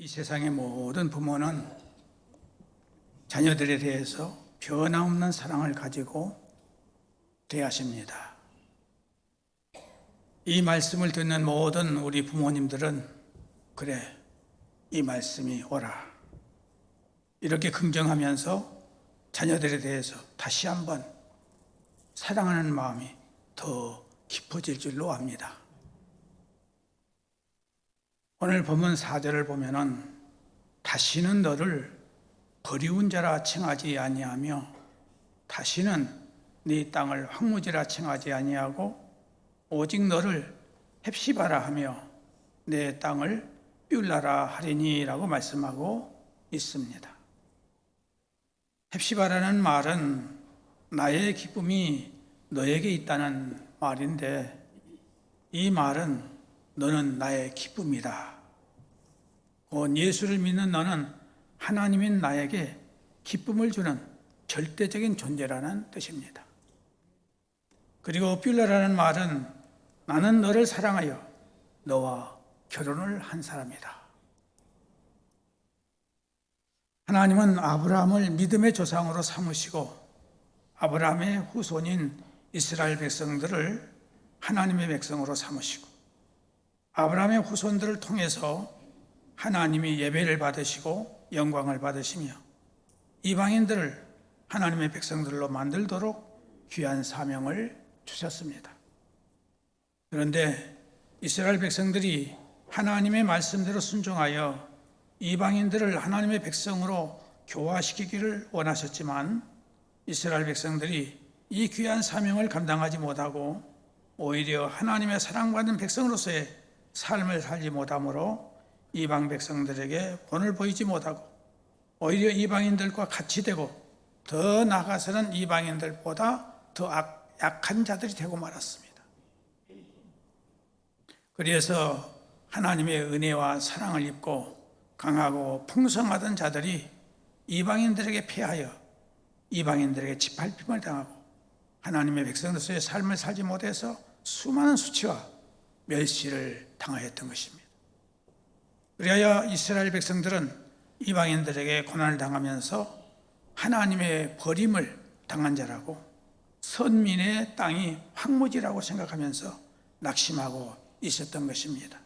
이 세상의 모든 부모는 자녀들에 대해서 변함없는 사랑을 가지고 대하십니다. 이 말씀을 듣는 모든 우리 부모님들은 그래, 이 말씀이 옳아, 이렇게 긍정하면서 자녀들에 대해서 다시 한번 사랑하는 마음이 더 깊어질 줄로 압니다. 오늘 본문 4절을 보면은 다시는 너를 버리운 자라 칭하지 아니하며 다시는 네 땅을 황무지라 칭하지 아니하고 오직 너를 헵시바라 하며 내 땅을 뷸라라 하리니라고 말씀하고 있습니다. 헵시바라는 말은 나의 기쁨이 너에게 있다는 말인데, 이 말은 너는 나의 기쁨이다. 곧 예수를 믿는 너는 하나님인 나에게 기쁨을 주는 절대적인 존재라는 뜻입니다. 그리고 뷸라라는 말은 나는 너를 사랑하여 너와 결혼을 한 사람이다. 하나님은 아브라함을 믿음의 조상으로 삼으시고 아브라함의 후손인 이스라엘 백성들을 하나님의 백성으로 삼으시고 아브라함의 후손들을 통해서 하나님이 예배를 받으시고 영광을 받으시며 이방인들을 하나님의 백성들로 만들도록 귀한 사명을 주셨습니다. 그런데 이스라엘 백성들이 하나님의 말씀대로 순종하여 이방인들을 하나님의 백성으로 교화시키기를 원하셨지만 이스라엘 백성들이 이 귀한 사명을 감당하지 못하고 오히려 하나님의 사랑받는 백성으로서의 삶을 살지 못하므로 이방 백성들에게 본을 보이지 못하고 오히려 이방인들과 같이 되고 더 나아가서는 이방인들보다 더 약한 자들이 되고 말았습니다. 그래서 하나님의 은혜와 사랑을 입고 강하고 풍성하던 자들이 이방인들에게 패하여 이방인들에게 짓밟힘을 당하고 하나님의 백성으로서의 삶을 살지 못해서 수많은 수치와 멸시를 당하였던 것입니다. 그리하여 이스라엘 백성들은 이방인들에게 고난을 당하면서 하나님의 버림을 당한 자라고 선민의 땅이 황무지라고 생각하면서 낙심하고 있었던 것입니다.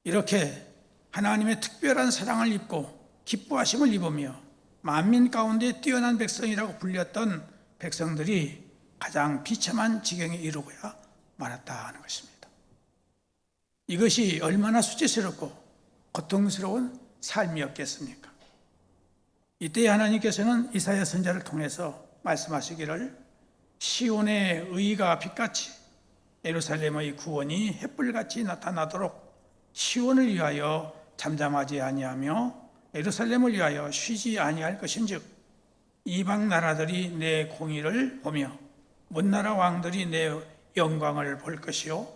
이렇게 하나님의 특별한 사랑을 입고 기뻐하심을 입으며 만민 가운데 뛰어난 백성이라고 불렸던 백성들이 가장 비참한 지경에 이르고야 말았다 하는 것입니다. 이것이 얼마나 수치스럽고 고통스러운 삶이었겠습니까? 이때 하나님께서는 이사야 선지자를 통해서 말씀하시기를 시온의 의가 빛같이 예루살렘의 구원이 햇불같이 나타나도록 시온을 위하여 잠잠하지 아니하며 예루살렘을 위하여 쉬지 아니할 것인즉 이방 나라들이 내 공의를 보며 먼나라 왕들이 내 영광을 볼 것이요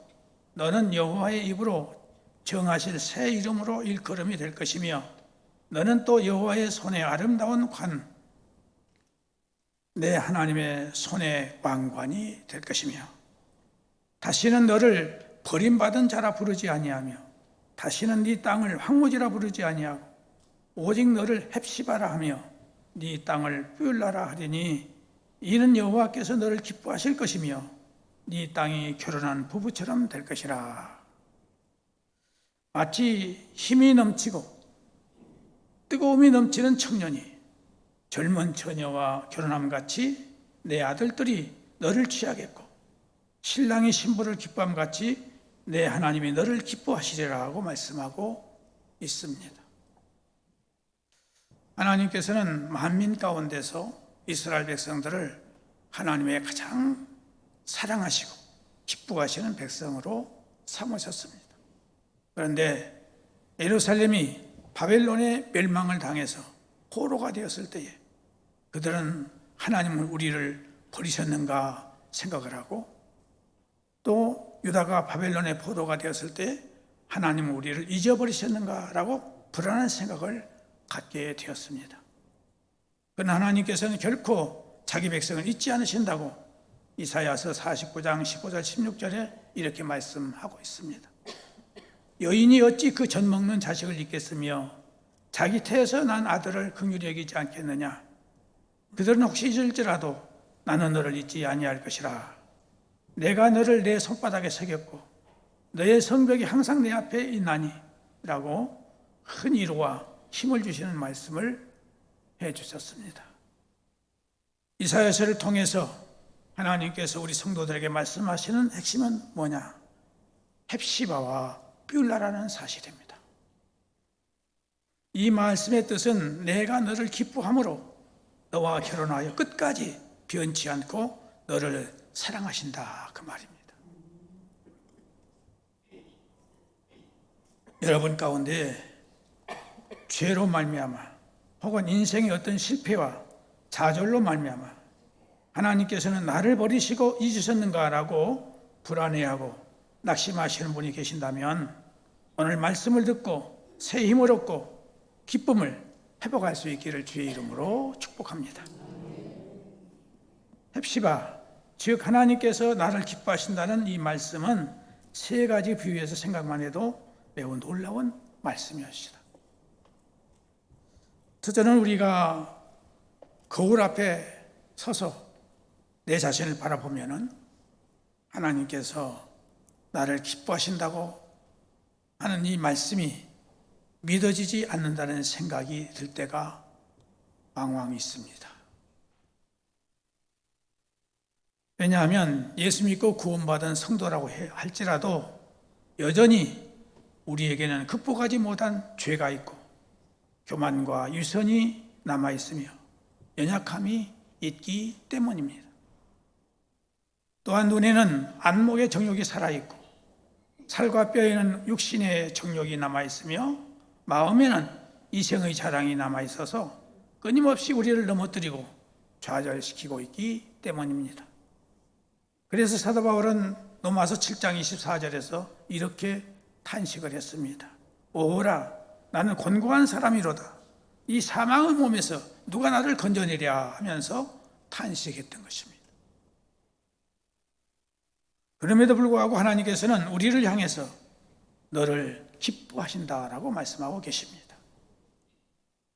너는 여호와의 입으로 정하실 새 이름으로 일컬음이 될 것이며 너는 또 여호와의 손의 아름다운 관 내 하나님의 손의 왕관이 될 것이며 다시는 너를 버림받은 자라 부르지 아니하며 다시는 네 땅을 황무지라 부르지 아니하고 오직 너를 헵시바라 하며 네 땅을 뷸라라 하리니 이는 여호와께서 너를 기뻐하실 것이며 네 땅이 결혼한 부부처럼 될 것이라. 마치 힘이 넘치고 뜨거움이 넘치는 청년이 젊은 처녀와 결혼함같이 내 아들들이 너를 취하겠고 신랑이 신부를 기뻐함같이 내 하나님이 너를 기뻐하시리라 하고 말씀하고 있습니다. 하나님께서는 만민 가운데서 이스라엘 백성들을 하나님의 가장 사랑하시고 기뻐하시는 백성으로 삼으셨습니다. 그런데 예루살렘이 바벨론의 멸망을 당해서 포로가 되었을 때에 그들은 하나님은 우리를 버리셨는가 생각을 하고 또 유다가 바벨론의 포로가 되었을 때 하나님은 우리를 잊어버리셨는가라고 불안한 생각을 갖게 되었습니다. 그러나 하나님께서는 결코 자기 백성을 잊지 않으신다고 이사야서 49장 15절 16절에 이렇게 말씀하고 있습니다. 여인이 어찌 그 젖 먹는 자식을 잊겠으며 자기 태에서 난 아들을 긍휼히 여기지 않겠느냐. 그들은 혹시 잊을지라도 나는 너를 잊지 아니할 것이라. 내가 너를 내 손바닥에 새겼고 너의 성벽이 항상 내 앞에 있나니 라고 큰 위로와 힘을 주시는 말씀을 해주셨습니다. 이사야서를 통해서 하나님께서 우리 성도들에게 말씀하시는 핵심은 뭐냐? 헵시바와 뷸라라는 사실입니다. 이 말씀의 뜻은 내가 너를 기뻐함으로 너와 결혼하여 끝까지 변치 않고 너를 사랑하신다, 그 말입니다. 여러분 가운데 죄로 말미암아 혹은 인생의 어떤 실패와 좌절로 말미암아 하나님께서는 나를 버리시고 잊으셨는가라고 불안해하고 낙심하시는 분이 계신다면 오늘 말씀을 듣고 새 힘을 얻고 기쁨을 회복할 수 있기를 주의 이름으로 축복합니다. 헵시바, 즉 하나님께서 나를 기뻐하신다는 이 말씀은 세 가지 비유에서 생각만 해도 매우 놀라운 말씀이었습니다. 첫째는 우리가 거울 앞에 서서 내 자신을 바라보면은 하나님께서 나를 기뻐하신다고 하는 이 말씀이 믿어지지 않는다는 생각이 들 때가 왕왕 있습니다. 왜냐하면 예수 믿고 구원받은 성도라고 할지라도 여전히 우리에게는 극복하지 못한 죄가 있고 교만과 유선이 남아있으며 연약함이 있기 때문입니다. 또한 눈에는 안목의 정욕이 살아있고 살과 뼈에는 육신의 정욕이 남아있으며 마음에는 이생의 자랑이 남아있어서 끊임없이 우리를 넘어뜨리고 좌절시키고 있기 때문입니다. 그래서 사도 바울은 로마서 7장 24절에서 이렇게 탄식을 했습니다. 오라, 나는 곤고한 사람이로다. 이 사망의 몸에서 누가 나를 건져내랴 하면서 탄식했던 것입니다. 그럼에도 불구하고 하나님께서는 우리를 향해서 너를 기뻐하신다라고 말씀하고 계십니다.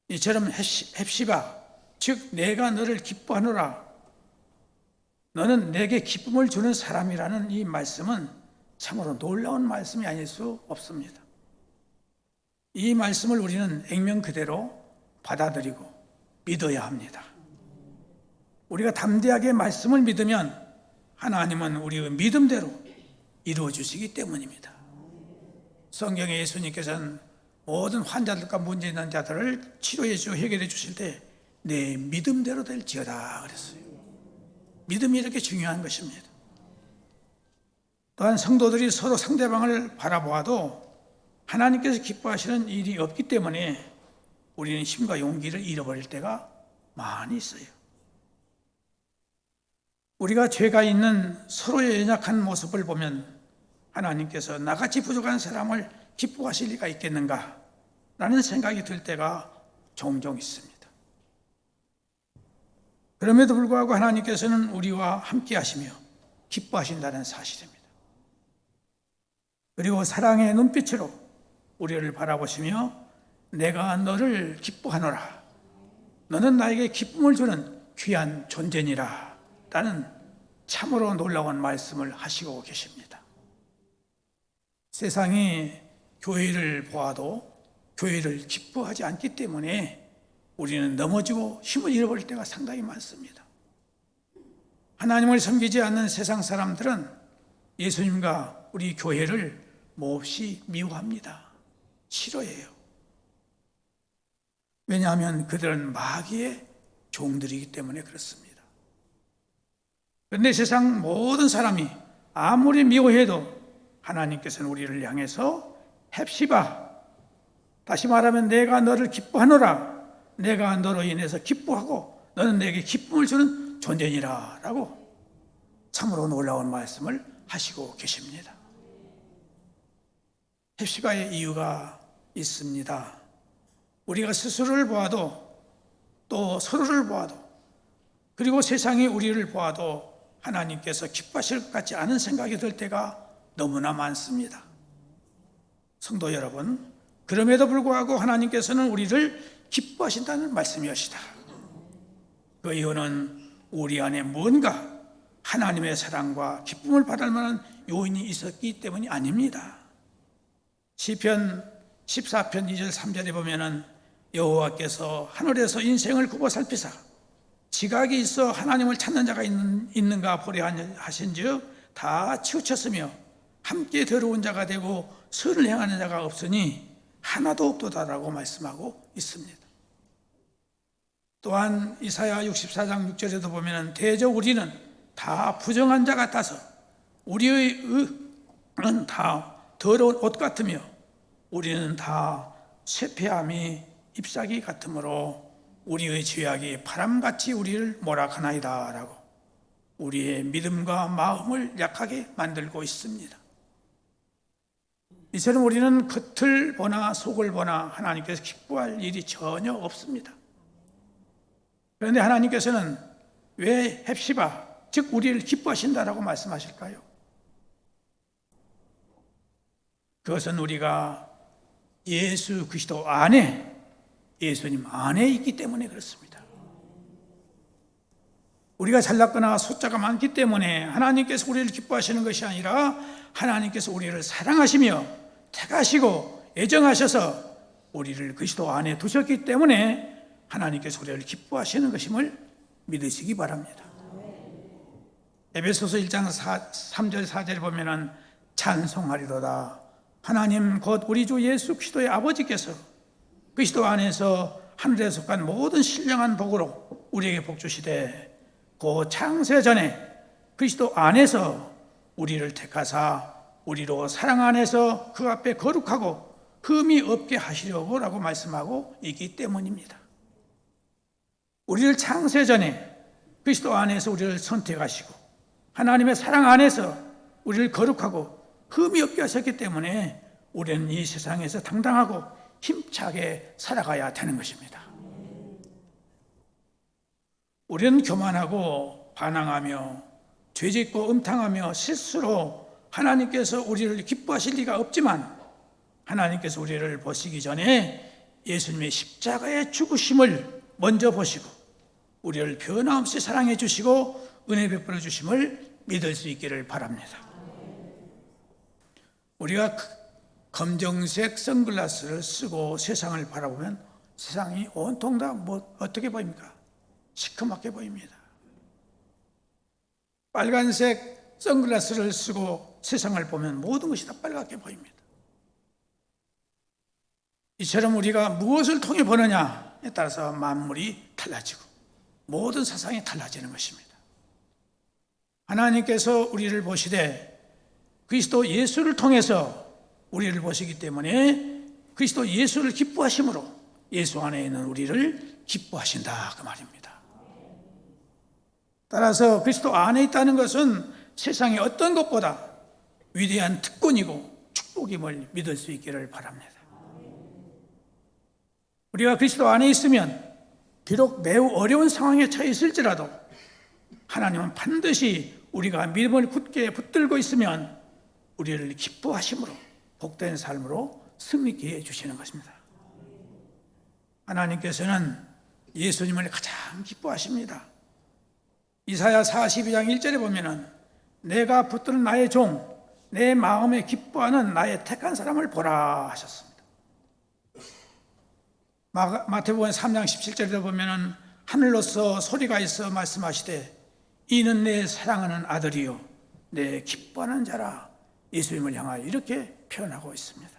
이처럼 헵시바, 즉 내가 너를 기뻐하노라, 너는 내게 기쁨을 주는 사람이라는 이 말씀은 참으로 놀라운 말씀이 아닐 수 없습니다. 이 말씀을 우리는 액면 그대로 받아들이고 믿어야 합니다. 우리가 담대하게 말씀을 믿으면 하나님은 우리의 믿음대로 이루어 주시기 때문입니다. 성경에 예수님께서는 모든 환자들과 문제 있는 자들을 치료해 주고 해결해 주실 때 내 믿음대로 될지어다 그랬어요. 믿음이 이렇게 중요한 것입니다. 또한 성도들이 서로 상대방을 바라보아도 하나님께서 기뻐하시는 일이 없기 때문에 우리는 힘과 용기를 잃어버릴 때가 많이 있어요. 우리가 죄가 있는 서로의 연약한 모습을 보면 하나님께서 나같이 부족한 사람을 기뻐하실 리가 있겠는가 라는 생각이 들 때가 종종 있습니다. 그럼에도 불구하고 하나님께서는 우리와 함께 하시며 기뻐하신다는 사실입니다. 그리고 사랑의 눈빛으로 우리를 바라보시며 내가 너를 기뻐하노라, 너는 나에게 기쁨을 주는 귀한 존재니라 라는 참으로 놀라운 말씀을 하시고 계십니다. 세상이 교회를 보아도 교회를 기뻐하지 않기 때문에 우리는 넘어지고 힘을 잃어버릴 때가 상당히 많습니다. 하나님을 섬기지 않는 세상 사람들은 예수님과 우리 교회를 몹시 미워합니다. 싫어해요. 왜냐하면 그들은 마귀의 종들이기 때문에 그렇습니다. 그런데 세상 모든 사람이 아무리 미워해도 하나님께서는 우리를 향해서 헵시바, 다시 말하면 내가 너를 기뻐하노라, 내가 너로 인해서 기뻐하고 너는 내게 기쁨을 주는 존재니라 라고 참으로 놀라운 말씀을 하시고 계십니다. 헵시바의 이유가 있습니다. 우리가 스스로를 보아도 또 서로를 보아도 그리고 세상이 우리를 보아도 하나님께서 기뻐하실 것 같지 않은 생각이 들 때가 너무나 많습니다. 성도 여러분, 그럼에도 불구하고 하나님께서는 우리를 기뻐하신다는 말씀이었다. 그 이유는 우리 안에 뭔가 하나님의 사랑과 기쁨을 받을 만한 요인이 있었기 때문이 아닙니다. 시편 14편 2절 3절에 보면은 여호와께서 하늘에서 인생을 굽어 살피사 지각이 있어 하나님을 찾는 자가 있는가 보려 하신즉 다 치우쳤으며 함께 더러운 자가 되고 선을 행하는 자가 없으니 하나도 없도다라고 말씀하고 있습니다. 또한 이사야 64장 6절에도 보면 대저 우리는 다 부정한 자 같아서 우리의 의는 다 더러운 옷 같으며 우리는 다 쇠폐함이 잎사귀 같으므로 우리의 죄악이 바람같이 우리를 몰아가나이다 라고 우리의 믿음과 마음을 약하게 만들고 있습니다. 이처럼 우리는 겉을 보나 속을 보나 하나님께서 기뻐할 일이 전혀 없습니다. 그런데 하나님께서는 왜 헵시바, 즉 우리를 기뻐하신다라고 말씀하실까요? 그것은 우리가 예수 그리스도 안에, 예수님 안에 있기 때문에 그렇습니다. 우리가 잘났거나 숫자가 많기 때문에 하나님께서 우리를 기뻐하시는 것이 아니라 하나님께서 우리를 사랑하시며 택하시고 애정하셔서 우리를 그리스도 안에 두셨기 때문에 하나님께서 우리를 기뻐하시는 것임을 믿으시기 바랍니다. 에베소서 1장 3절 4절에 보면은 찬송하리로다 하나님 곧 우리 주 예수 그리스도의 아버지께서 그리스도 안에서 하늘에 속한 모든 신령한 복으로 우리에게 복 주시되 그 창세 전에 그리스도 안에서 우리를 택하사 우리로 사랑 안에서 그 앞에 거룩하고 흠이 없게 하시려고 라고 말씀하고 있기 때문입니다. 우리를 창세 전에 그리스도 안에서 우리를 선택하시고 하나님의 사랑 안에서 우리를 거룩하고 흠이 없게 하셨기 때문에 우리는 이 세상에서 당당하고 힘차게 살아가야 되는 것입니다. 우리는 교만하고 반항하며 죄짓고 음탕하며 실수로 하나님께서 우리를 기뻐하실 리가 없지만 하나님께서 우리를 보시기 전에 예수님의 십자가의 죽으심을 먼저 보시고 우리를 변함없이 사랑해 주시고 은혜 베풀어 주심을 믿을 수 있기를 바랍니다. 우리가 검정색 선글라스를 쓰고 세상을 바라보면 세상이 온통 다 어떻게 보입니까? 시커멓게 보입니다. 빨간색 선글라스를 쓰고 세상을 보면 모든 것이 다 빨갛게 보입니다. 이처럼 우리가 무엇을 통해 보느냐에 따라서 만물이 달라지고 모든 세상이 달라지는 것입니다. 하나님께서 우리를 보시되 그리스도 예수를 통해서 우리를 보시기 때문에 그리스도 예수를 기뻐하심으로 예수 안에 있는 우리를 기뻐하신다 그 말입니다. 따라서 그리스도 안에 있다는 것은 세상의 어떤 것보다 위대한 특권이고 축복임을 믿을 수 있기를 바랍니다. 우리가 그리스도 안에 있으면 비록 매우 어려운 상황에 처해 있을지라도 하나님은 반드시 우리가 믿음을 굳게 붙들고 있으면 우리를 기뻐하심으로 복된 삶으로 승리케 해주시는 것입니다. 하나님께서는 예수님을 가장 기뻐하십니다. 이사야 42장 1절에 보면은 내가 붙드는 나의 종, 내 마음에 기뻐하는 나의 택한 사람을 보라 하셨습니다. 마태복음 3장 17절에 보면은 하늘로서 소리가 있어 말씀하시되 이는 내 사랑하는 아들이요 내 기뻐하는 자라 예수님을 향하여 이렇게 표현하고 있습니다.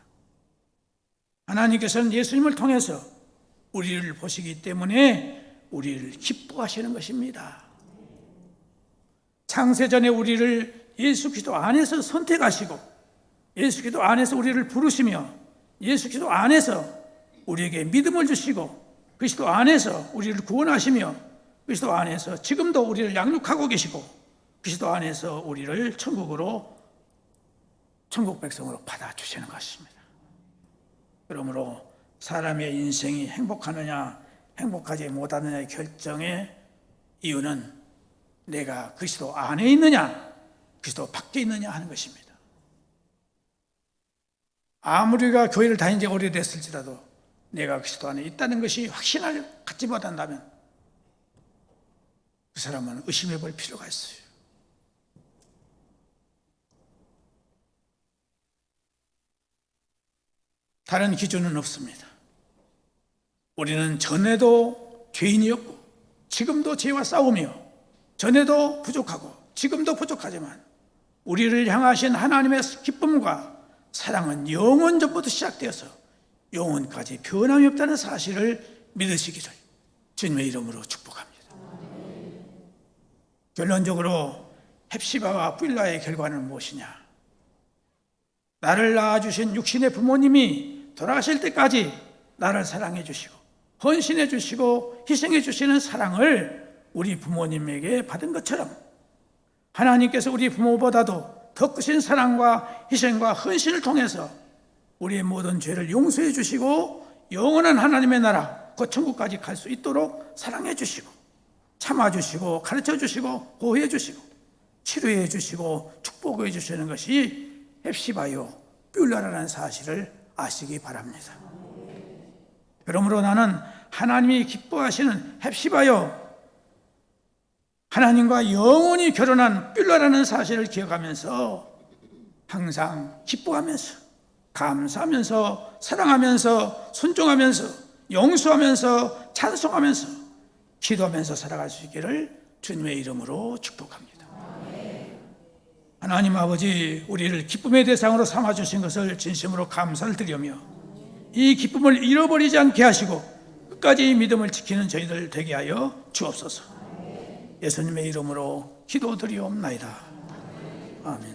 하나님께서는 예수님을 통해서 우리를 보시기 때문에 우리를 기뻐하시는 것입니다. 창세전에 우리를 예수 그리스도 안에서 선택하시고 예수 그리스도 안에서 우리를 부르시며 예수 그리스도 안에서 우리에게 믿음을 주시고 그리스도 안에서 우리를 구원하시며 그리스도 안에서 지금도 우리를 양육하고 계시고 그리스도 안에서 우리를 천국 백성으로 받아주시는 것입니다. 그러므로 사람의 인생이 행복하느냐 행복하지 못하느냐의 결정의 이유는 내가 그리스도 안에 있느냐 그리스도 밖에 있느냐 하는 것입니다. 아무리가 교회를 다닌 지 오래됐을지라도 내가 그리스도 안에 있다는 것이 확신을 갖지 못한다면 그 사람은 의심해 볼 필요가 있어요. 다른 기준은 없습니다. 우리는 전에도 죄인이었고 지금도 죄와 싸우며 전에도 부족하고 지금도 부족하지만 우리를 향하신 하나님의 기쁨과 사랑은 영원 전부터 시작되어서 영원까지 변함이 없다는 사실을 믿으시기를 주님의 이름으로 축복합니다. 결론적으로 헵시바와 빌라의 결과는 무엇이냐? 나를 낳아주신 육신의 부모님이 돌아가실 때까지 나를 사랑해 주시고 헌신해 주시고 희생해 주시는 사랑을 우리 부모님에게 받은 것처럼 하나님께서 우리 부모보다도 더 크신 사랑과 희생과 헌신을 통해서 우리의 모든 죄를 용서해 주시고 영원한 하나님의 나라 그 천국까지 갈 수 있도록 사랑해 주시고 참아주시고 가르쳐 주시고 보호해 주시고 치료해 주시고 축복해 주시는 것이 헵시바요 뷸라라는 사실을 아시기 바랍니다. 그러므로 나는 하나님이 기뻐하시는 헵시바요 하나님과 영원히 결혼한 뷸라라는 사실을 기억하면서 항상 기뻐하면서 감사하면서 사랑하면서 순종하면서 용서하면서 찬송하면서 기도하면서 살아갈 수 있기를 주님의 이름으로 축복합니다. 하나님 아버지, 우리를 기쁨의 대상으로 삼아주신 것을 진심으로 감사를 드리며 이 기쁨을 잃어버리지 않게 하시고 끝까지 믿음을 지키는 저희들 되게 하여 주옵소서. 예수님의 이름으로 기도드리옵나이다. 아멘.